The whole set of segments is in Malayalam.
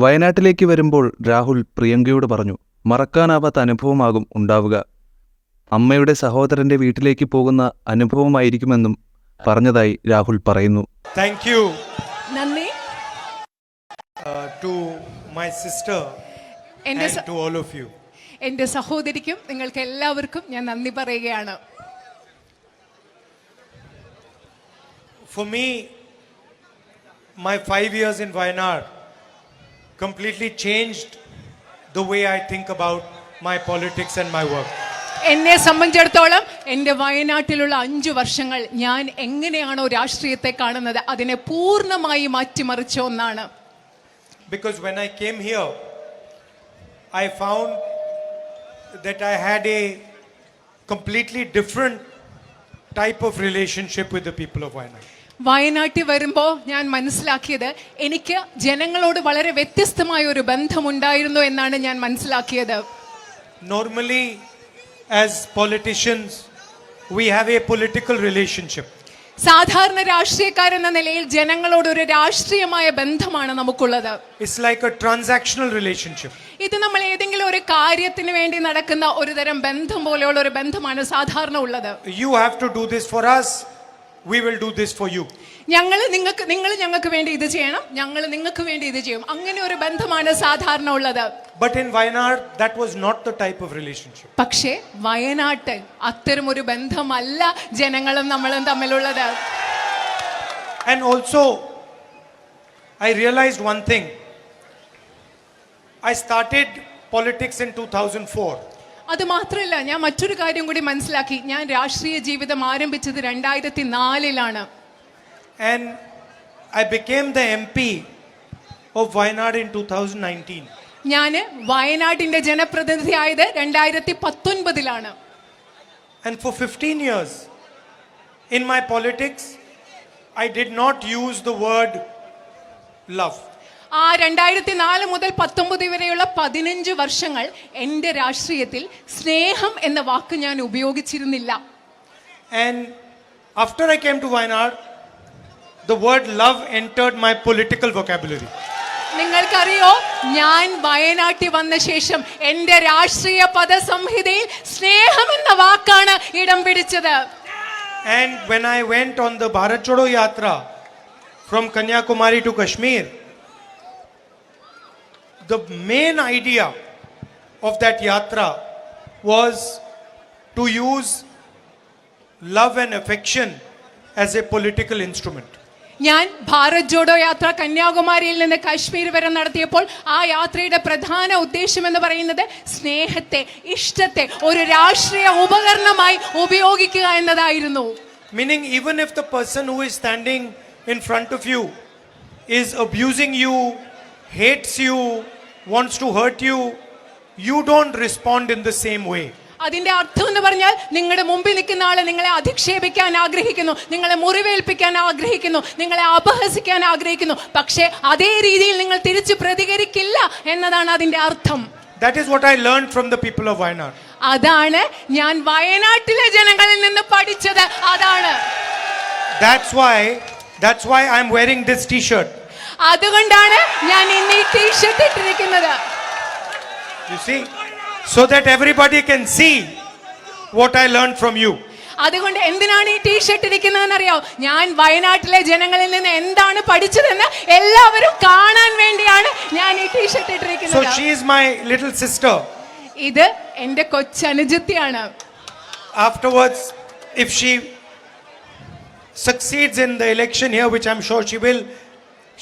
വയനാട്ടിലേക്ക് വരുമ്പോൾ രാഹുൽ പ്രിയങ്കയോട് പറഞ്ഞു, മറക്കാനാവാത്ത അനുഭവമാകും ഉണ്ടാവുക. അമ്മയുടെ സഹോദരന്റെ വീട്ടിലേക്ക് പോകുന്ന അനുഭവമായിരിക്കുമെന്നും പറഞ്ഞതായി രാഹുൽ പറയുന്നു. Thank you നന്ദി. to my sister and to all of you. എൻ്റെ സഹോദരിക്കും നിങ്ങൾക്ക് എല്ലാവർക്കും ഞാൻ നന്ദി പറയുകയാണ്. For me, my 5 years in Wayanad completely changed the way I think about my politics and my work. എന്നെ സംബന്ധിച്ചിടത്തോളം എൻ്റെ വയനാട്ടിലുള്ള 5 വർഷങ്ങൾ ഞാൻ എങ്ങനെയാണോ രാഷ്ട്രീയത്തെ കാണുന്നത് അതിനെ പൂർണ്ണമായി മാറ്റിമറിച്ച ഒന്നാണ്. Because when I came here, I found that I had a completely different type of relationship with the people of Wayanad. വയനാട്ടിൽ വരുമ്പോൾ ഞാൻ മനസ്സിലാക്കിയത് എനിക്ക് ജനങ്ങളോട് വളരെ വ്യത്യസ്തമായ ഒരു ബന്ധമുണ്ടായിരുന്നു എന്നാണ് ഞാൻ മനസ്സിലാക്കിയത്. Normally, as politicians, we have a political relationship. സാധാരണ രാഷ്ട്രീയക്കാരെന്ന നിലയിൽ ജനങ്ങളോട് ഒരു രാഷ്ട്രീയമായ ബന്ധമാണ് നമുക്കുള്ളത്. It's like a transactional relationship. ഇത് നമ്മൾ ഏതെങ്കിലും ഒരു കാര്യത്തിന് വേണ്ടി നടക്കുന്ന ഒരു തരം ബന്ധം പോലെയുള്ള ഒരു ബന്ധമാണ് സാധാരണ ഉള്ളത്. You have to do this for us, we will do this for you. നിങ്ങൾ ഞങ്ങൾക്ക് വേണ്ടി ഇത് ചെയ്യണം, ഞങ്ങൾ നിങ്ങൾക്ക് വേണ്ടി ഇത് ചെയ്യും, അങ്ങനെ ഒരു ബന്ധമാണ് സാധാരണ ഉള്ളത്. But in Wayanad, that was not the type of relationship. പക്ഷേ വയനാട്ടിൽ അത്തരം ഒരു ബന്ധമല്ല ജനങ്ങളും നമ്മളും തമ്മിലുള്ളത്. And also, I realized one thing. I started politics in 2004. അത് മാത്രമല്ല, ഞാൻ മറ്റൊരു കാര്യം കൂടി മനസ്സിലാക്കി. ഞാൻ രാഷ്ട്രീയ ജീവിതം ആരംഭിച്ചത് 2004-ലാണ്. And I became the MP of Wayanad in 2019. ഞാൻ വയനാടിന്റെ ജനപ്രതിനിധിയായത് 2019-ലാണ്. And for 15 years in my politics, I did not use the word love. ആ 2004 മുതൽ 2019 വരെയുള്ള 15 വർഷങ്ങൾ എൻ്റെ രാഷ്ട്രീയത്തിൽ സ്നേഹം എന്ന വാക്ക് ഞാൻ ഉപയോഗിച്ചിരുന്നില്ല. And after I came to Wayanad, the word love entered my political vocabulary. നിങ്ങൾക്കറിയോ, ഞാൻ വയനാട്ടിൽ വന്ന ശേഷം എൻ്റെ രാഷ്ട്രീയ പദസംഹിതയിൽ സ്നേഹം എന്ന വാക്കാണ് ഇടം പിടിച്ചത്. And when I went on the Bharat Jodo Yatra from Kanyakumari to Kashmir, the main idea of that yatra was to use love and affection as a political instrument. ഞാൻ ഭാരത് ജോഡോ യാത്ര കന്യാകുമാരിയിൽ നിന്ന് കാശ്മീർ വരെ നടത്തിയപ്പോൾ ആ യാത്രയുടെ പ്രധാന ഉദ്ദേശം എന്ന് പറയുന്നത് സ്നേഹത്തെ, ഇഷ്ടത്തെ ഒരു രാഷ്ട്രീയ ഉപകരണമായി ഉപയോഗിക്കുക എന്നതായിരുന്നു. Meaning, even if the person who is standing in front of you is abusing you, hates you, wants to hurt you, you don't respond in the same way. അതിന്റെ അർത്ഥം എന്ന് പറഞ്ഞാൽ നിങ്ങളുടെ മുമ്പിൽ നിൽക്കുന്ന ആള് നിങ്ങളെ അധിക്ഷേപിക്കാൻ ആഗ്രഹിക്കുന്നു, നിങ്ങളെ മുറിവേൽപ്പിക്കാൻ ആഗ്രഹിക്കുന്നു, നിങ്ങളെ അപഹസിക്കാൻ ആഗ്രഹിക്കുന്നു, പക്ഷേ അതേ രീതിയിൽ നിങ്ങൾ തിരിച്ചു പ്രതികരിക്കില്ല എന്നതാണ് അതിന്റെ അർത്ഥം. That is what I learned from the people of Wayanad. അതാണ് ഞാൻ വയനാട്ടിലെ ജനങ്ങളിൽ നിന്ന് പഠിച്ചത്. അതാണ്. That's why I'm wearing this t-shirt. അതുകൊണ്ടാണ് ഞാൻ ഇന്ന് ഈ ടീഷർട്ട് ഇട്ടിരിക്കുന്നത്. You see, so that everybody can see what I learned from you. അതുകൊണ്ട് എന്തിനാണ് ഈ ടീഷർട്ട് ഇരിക്കുന്നതെന്ന് അറിയോ? ഞാൻ വയനാട്ടിലെ ജനങ്ങളിൽ നിന്ന് എന്താണ് പഠിച്ചതെന്ന് എല്ലാവരും കാണാൻ വേണ്ടിയാണ് ഞാൻ ഈ ടീഷർട്ട് ഇട്ടിരിക്കുന്നത്. So she is my little sister. ഇത് എൻ്റെ കൊച്ചനുജത്തിയാണ്. Afterwards, if she succeeds in the election here, which I'm sure she will,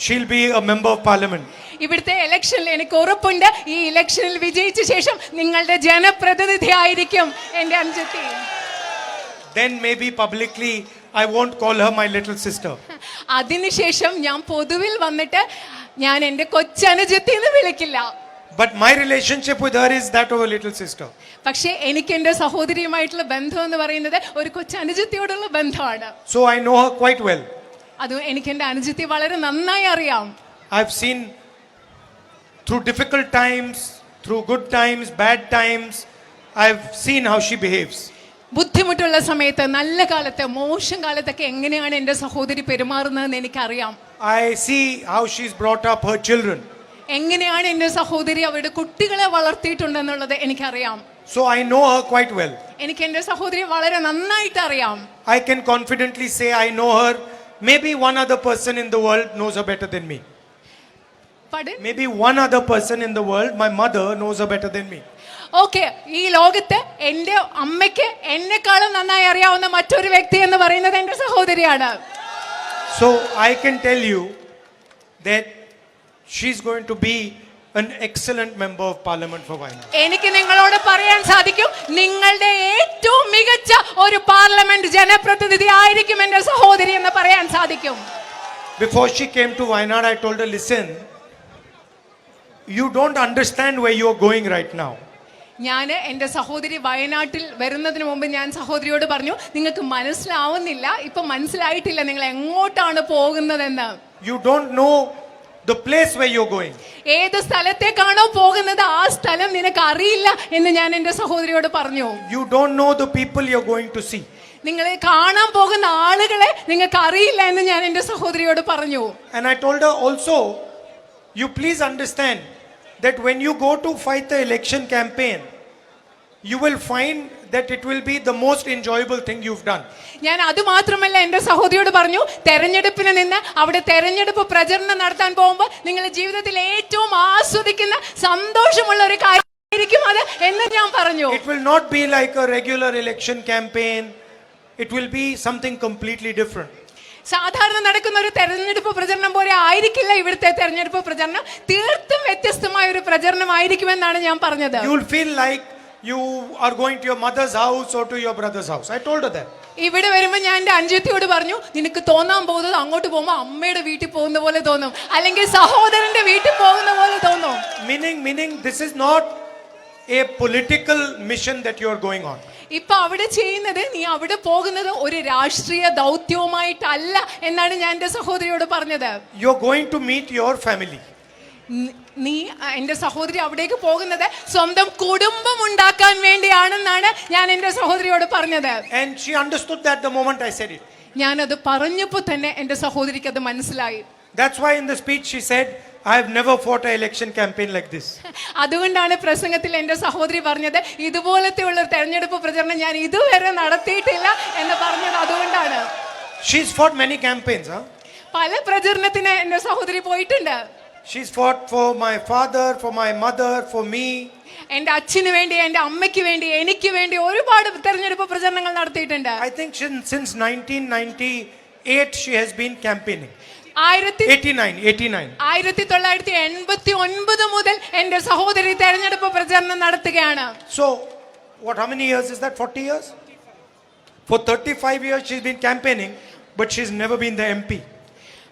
she'll be a member of parliament. ഇവിടുത്തെ ഇലക്ഷനിൽ എനിക്ക് ഉറപ്പുണ്ട്, ഈ ഇലക്ഷനിൽ വിജയിച്ച ശേഷം നിങ്ങളുടെ ജനപ്രതിനിധി ആയിരിക്കും എൻ്റെ അനുജത്തി. Then maybe publicly I won't call her my little sister. അതിനുശേഷം ഞാൻ പൊതുവിൽ വന്നിട്ട് ഞാൻ എൻ്റെ കൊച്ചനുജത്തി എന്ന് വിളിക്കില്ല. But my relationship with her is that of a little sister. പക്ഷേ എനിക്ക് എൻ്റെ സഹോദരിയുമായിട്ടുള്ള ബന്ധം എന്ന് പറയുന്നത് ഒരു കൊച്ചനുജത്തിയോടുള്ള ബന്ധമാണ്. So I know her quite well. അത് എനിക്ക് എൻ്റെ അനുജത്തി വളരെ നന്നായി അറിയാം. I've seen through difficult times, through good times, bad times, I've seen how she behaves. ബുദ്ധിമുട്ടുള്ള സമയത്ത്, നല്ല കാലത്ത്, മോശം കാലത്തൊക്കെ എങ്ങനെയാണ് എൻ്റെ സഹോദരി പെരുമാറുന്നതെന്ന് എനിക്കറിയാം. I see how she's brought up her children. എങ്ങനെയാണ് എൻ്റെ സഹോദരി അവരുടെ കുട്ടികളെ വളർത്തിയിട്ടുണ്ടെന്നുള്ളത് എനിക്കറിയാം. So I know her quite well. എനിക്ക് എൻ്റെ സഹോദരിയെ വളരെ നന്നായിട്ട് അറിയാം. I can confidently say I know her. Maybe one other person in the world knows her better than me. Pardon? Maybe one other person in the world, my mother, knows her better than me. Okay, ഈ ലോകത്ത് എൻ്റെ അമ്മയ്ക്ക് എന്നെക്കാളും നന്നായി അറിയാവുന്ന മറ്റൊരു വ്യക്തി എന്ന് പറയുന്നത് എൻ്റെ സഹോദരിയാണ്. So I can tell you that she's going to be an excellent member of parliament for Wayanad. എനിക്ക് നിങ്ങളോട് പറയാൻ സാധിക്കും, നിങ്ങളുടെ ഏറ്റവും മികച്ച ഒരു പാർലമെന്റ് ജനപ്രതിനിധി ആയിരിക്കും എൻ്റെ സഹോദരി എന്ന് പറയാൻ സാധിക്കും. Before she came to Wayanad, I told her, listen, you don't understand where you are going right now. ഞാൻ എൻ്റെ സഹോദരി വയനാട്ടിൽ വരുന്നതിന് മുമ്പ് ഞാൻ സഹോദരിയോട് പറഞ്ഞു, നിങ്ങൾക്ക് മനസ്സിലാവുന്നില്ല, ഇപ്പൊ മനസ്സിലായിട്ടില്ല നിങ്ങൾ എങ്ങോട്ടാണ് പോകുന്നതെന്ന്. You don't know the place where you're going. ഏത് സ്ഥലത്തേക്കാണോ പോകുന്നത് ആ സ്ഥലം നിനക്ക് അറിയില്ല എന്ന് ഞാൻ എൻ്റെ സഹോദരിയോട് പറഞ്ഞു. You don't know the people you're going to see. നിങ്ങളെ കാണാൻ പോകുന്ന ആളുകളെ നിങ്ങൾക്ക് അറിയില്ല എന്ന് ഞാൻ എൻ്റെ സഹോദരിയോട് പറഞ്ഞു. And I told her also, you please understand that when you go to fight the election campaign, you will find that it will be the most enjoyable thing you've done. ഞാൻ അത് മാത്രമല്ല എൻ്റെ സഹോദരിയോട് പറഞ്ഞു, തെരഞ്ഞെടുപ്പിന് നിന്ന് അവിടെ തെരഞ്ഞെടുപ്പ് പ്രചരണം നടത്താൻ പോകുമ്പോൾ നിങ്ങളുടെ ജീവിതത്തിൽ ഏറ്റവും ആസ്വദിക്കുന്ന സന്തോഷമുള്ള ഒരു കാര്യമായിരിക്കും അത് എന്ന് ഞാൻ പറഞ്ഞു. It will not be like a regular election campaign. It will be something completely different. സാധാരണ നടക്കുന്ന ഒരു തെരഞ്ഞെടുപ്പ് പ്രചരണം പോലെ ആയിരിക്കില്ല ഇവിടുത്തെ തെരഞ്ഞെടുപ്പ് പ്രചരണം. തീർത്തും വ്യത്യസ്തമായ ഒരു പ്രചരണമായിരിക്കുമെന്നാണ് ഞാൻ പറഞ്ഞത്. You will feel like you are going to your mother's house or to your brother's house. I told her that. ഇവിടെ വരുമ്പോൾ ഞാൻ എൻ്റെ അഞ്ചത്തിയോട് പറഞ്ഞു, നിനക്ക് തോന്നാൻ പോകുന്നത് അങ്ങോട്ട് പോകുമ്പോൾ അമ്മയുടെ വീട്ടിൽ പോകുന്ന പോലെ തോന്നും, അല്ലെങ്കിൽ സഹോദരന്റെ വീട്ടിൽ പോകുന്ന പോലെ തോന്നും. Meaning this is not a political mission that you are going on. ഇപ്പൊ അവിടെ ചെയ്യുന്നത്, നീ അവിടെ പോകുന്നത് ഒരു രാഷ്ട്രീയ ദൗത്യവുമായിട്ടല്ല എന്നാണ് ഞാൻ എൻ്റെ സഹോദരിയോട് പറഞ്ഞത്. You are going to meet your family. നീ എൻ്റെ സഹോദരി അവിടേക്ക് പോകുന്നത് സ്വന്തം കുടുംബം ഉണ്ടാക്കാൻ വേണ്ടിയാണെന്നാണ് ഞാൻ എൻ്റെ സഹോദരിയോട് പറഞ്ഞത്. And she understood that the moment I said it. ഞാനത് പറഞ്ഞപ്പോൾ തന്നെ എൻ്റെ സഹോദരിക്ക് അത് മനസ്സിലായി. That's why in the speech she said, I have never fought an election campaign like this. അതുകൊണ്ടാണ് പ്രസംഗത്തിൽ എൻ്റെ സഹോദരി പറഞ്ഞത്, ഇതുപോലത്തെ ഉള്ള ഒരു തെരഞ്ഞെടുപ്പ് പ്രചരണം ഞാൻ ഇതുവരെ നടത്തിയിട്ടില്ല എന്ന് പറഞ്ഞത് അതുകൊണ്ടാണ്. She's fought many campaigns, huh? പല പ്രചരണത്തിന് എൻ്റെ സഹോദരി പോയിട്ടുണ്ട്. She's fought for my father, for my mother, for me. എൻ്റെ അച്ഛന് വേണ്ടി, എൻ്റെ അമ്മയ്ക്ക് വേണ്ടി, എനിക്ക് വേണ്ടി ഒരുപാട് തെരഞ്ഞെടുപ്പ് പ്രചരണങ്ങൾ നടത്തിയിട്ടുണ്ട്. I think since 1998 she has been campaigning. 1989. 1989 മുതൽ എൻ്റെ സഹോദരി തെരഞ്ഞെടുപ്പ് പ്രചരണം നടത്തുകയാണ്. So, how many years is that? 40 years? For 35 years she's been campaigning, but she's never been the MP.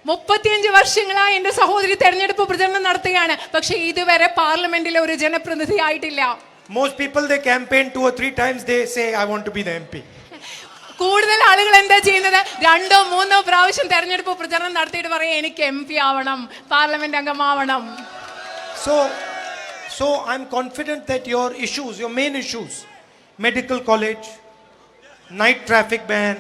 35 വർഷങ്ങളായി എൻ്റെ സഹോദരി തെരഞ്ഞെടുപ്പ് പ്രചരണം നടത്തുകയാണ്, പക്ഷെ ഇതുവരെ പാർലമെന്റിലെ ഒരു ജനപ്രതിനിധി ആയിട്ടില്ല. Most people they campaign 2 or 3 times, they say I want to be the MP. കൂടുതൽ ആളുകൾ എന്താ ചെയ്യുന്നത്, 2 or 3 പ്രാവശ്യം തെരഞ്ഞെടുപ്പ് പ്രചരണം നടത്തിയിട്ട് പറയും എനിക്ക് MP ആവണം, parliament അംഗമാവണം. So I'm confident that your issues, your main issues, medical college, night traffic ban,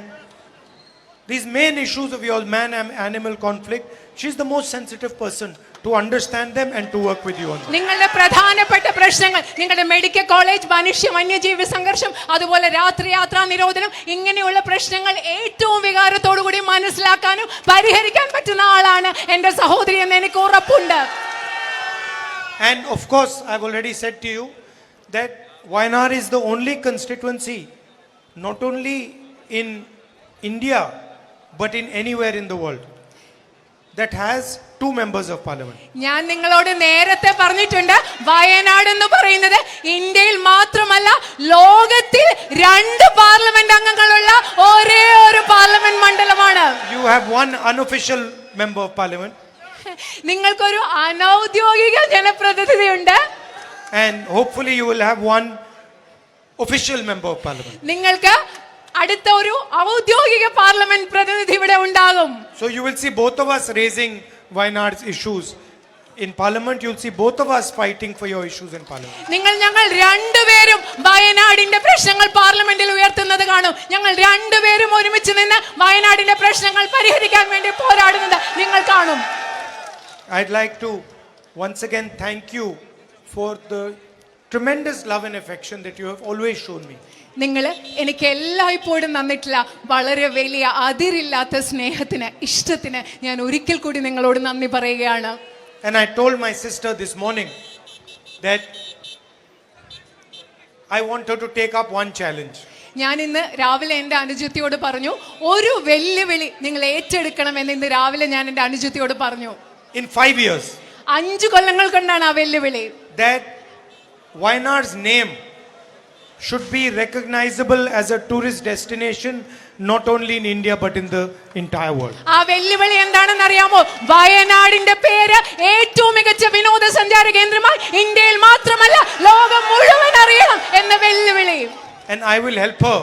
these main issues of yours, man-animal conflict, she's the most sensitive person to understand them and to work with you on them. നിങ്ങളുടെ പ്രധാനപ്പെട്ട പ്രശ്നങ്ങൾ, നിങ്ങളുടെ മെഡിക്കൽ കോളേജ്, മനുഷ്യ വന്യജീവി സംഘർഷം, അതുപോലെ രാത്രി യാത്രാ നിരോധനം, ഇങ്ങനെയുള്ള പ്രശ്നങ്ങൾ ഏറ്റവും വികാരത്തോടു കൂടി മനസ്സിലാക്കാനും പരിഹരിക്കാൻ പറ്റുന്ന ആളാണ് എൻ്റെ സഹോദരി എന്ന് എനിക്ക് ഉറപ്പുണ്ട്. And of course, I've already said to you that Wayanad is the only constituency, not only in India, but in anywhere in the world, that has 2 members of parliament. ഞാൻ നിങ്ങളോട് നേരത്തെ പറഞ്ഞിട്ടുണ്ട്, വയനാട് എന്ന് പറയുന്നത് ഇന്ത്യയിൽ മാത്രമല്ല ലോകത്തിൽ 2 പാർലമെന്റ് അംഗങ്ങളുള്ള ഒരേ ഒരു പാർലമെന്റ് മണ്ഡലമാണ്. You have one unofficial member of parliament. നിങ്ങൾക്കൊരു അനൗദ്യോഗിക ജനപ്രതിനിധിയുണ്ട്. And hopefully you will have one official member of parliament. നിങ്ങൾക്ക് അടുത്ത ഒരു ഔദ്യോഗിക പാർലമെന്റ് പ്രതിനിധി ഇവിടെ ഉണ്ടാകും. So you will see both of us raising Wayanad's issues in parliament. You'll see both of us fighting for your issues in parliament. ഞങ്ങൾ രണ്ടുപേരും വയനാടിന്റെ പ്രശ്നങ്ങൾ പാർലമെന്റിൽ ഉയർത്തുന്നത് കാണും. ഞങ്ങൾ രണ്ടുപേരും ഒരുമിച്ച് നിന്ന് വയനാടിന്റെ പ്രശ്നങ്ങൾ പരിഹരിക്കാൻ വേണ്ടി പോരാടുന്നത് നിങ്ങൾ കാണും. I'd like to once again thank you for the tremendous love and affection that you have always shown me. നിങ്ങൾ എനിക്ക് എല്ലായ്പ്പോഴും തന്നിട്ടുള്ള വളരെ വലിയ അതിരില്ലാത്ത സ്നേഹത്തിന്, ഇഷ്ടത്തിന് ഞാൻ ഒരിക്കൽ കൂടി നിങ്ങളോട് നന്ദി പറയുകയാണ്. And I told my sister this morning that I want her to take up one challenge. ഞാൻ ഇന്ന് രാവിലെ എൻ്റെ അനുജത്തിയോട് പറഞ്ഞു, ഒരു വെല്ലുവിളി നിങ്ങൾ ഏറ്റെടുക്കണമെന്ന് ഇന്ന് രാവിലെ ഞാൻ എൻ്റെ അനുജത്തിയോട് പറഞ്ഞു. In 5 years, 5 കൊല്ലങ്ങൾ കൊണ്ടാണ് ആ വെല്ലുവിളി. that Wayanad's name should be recognizable as a tourist destination not only in India but in the entire world. ആ വെല്ലുവിളി എന്താണെന്ന് അറിയാമോ? വയനാടിന്റെ പേര് ഏറ്റവും മികച്ച വിനോദസഞ്ചാര കേന്ദ്രമായി ഇന്ത്യയിൽ മാത്രമല്ല ലോകം മുഴുവൻ അറിയണം എന്ന വെല്ലുവിളി. And I will help her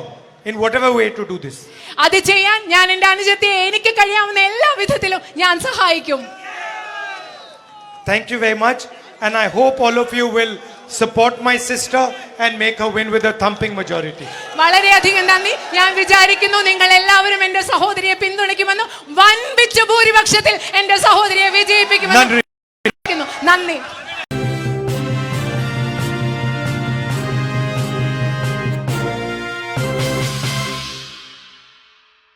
in whatever way to do this. അത് ചെയ്യാൻ ഞാൻ എൻ്റെ അനുജത്തിയെ എനിക്ക് കഴിയാവുന്ന എല്ലാ വിധത്തിലും ഞാൻ സഹായിക്കും. Thank you very much, and I hope all of you will support my sister and make her win with a thumping majority. വളരെയധികം നന്ദി. ഞാൻ വിചാരിക്കുന്നു നിങ്ങൾ എല്ലാവരും എൻ്റെ സഹോദരിയെ പിന്തുണയ്ക്കുമെന്നും വൻപിച്ച ഭൂരിപക്ഷത്തിൽ എൻ്റെ സഹോദരിയെ വിജയിപ്പിക്കുമെന്നും. നന്ദി.